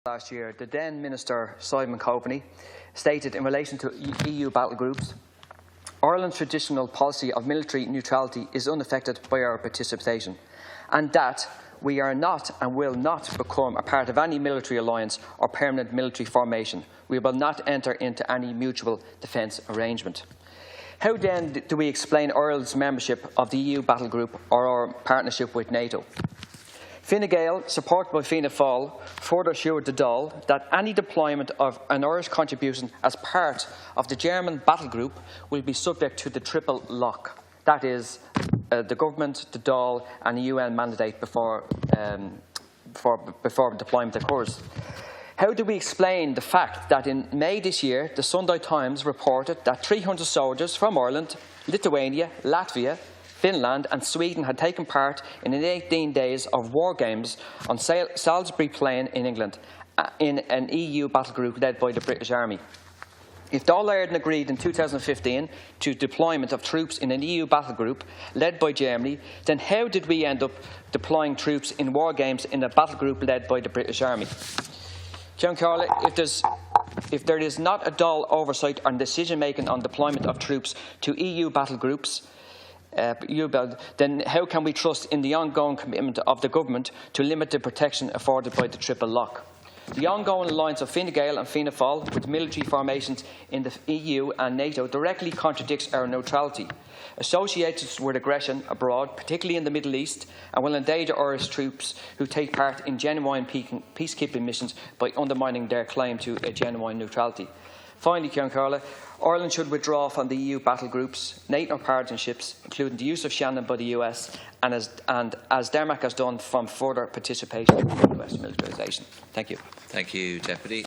Last year, the then Minister Simon Coveney stated in relation to EU battle groups, Ireland's traditional policy of military neutrality is unaffected by our participation, and that we are not and will not become a part of any military alliance or permanent military formation. We will not enter into any mutual defence arrangement. How then do we explain Ireland's membership of the EU battle group or our partnership with NATO? Fine Gael, supported by Fianna Fáil, further assured the Dáil that any deployment of an Irish contribution as part of the German battle group will be subject to the triple lock. That is, the government, the Dáil and the UN mandate before deployment occurs. How do we explain the fact that in May this year, the Sunday Times reported that 300 soldiers from Ireland, Lithuania, Latvia, Finland and Sweden had taken part in 18 days of war games on Salisbury Plain in England in an EU battle group led by the British Army? If Dáil Éireann agreed in 2015 to deployment of troops in an EU battle group led by Germany, then how did we end up deploying troops in war games in a battle group led by the British Army? Ceann Comhairle, if there is not a Dáil oversight on decision-making on deployment of troops to EU battle groups, then how can we trust in the ongoing commitment of the government to limit the protection afforded by the triple lock? The ongoing alliance of Fine Gael and Fianna Fáil with military formations in the EU and NATO directly contradicts our neutrality, associated with aggression abroad, particularly in the Middle East, and will endanger Irish troops who take part in genuine peacekeeping missions by undermining their claim to a genuine neutrality. Finally, Ceann Comhairle, Ireland should withdraw from the EU battle groups, NATO partnerships, including the use of Shannon by the US, and as Denmark has done, from further participation in US militarisation. Thank you. Thank you, Deputy.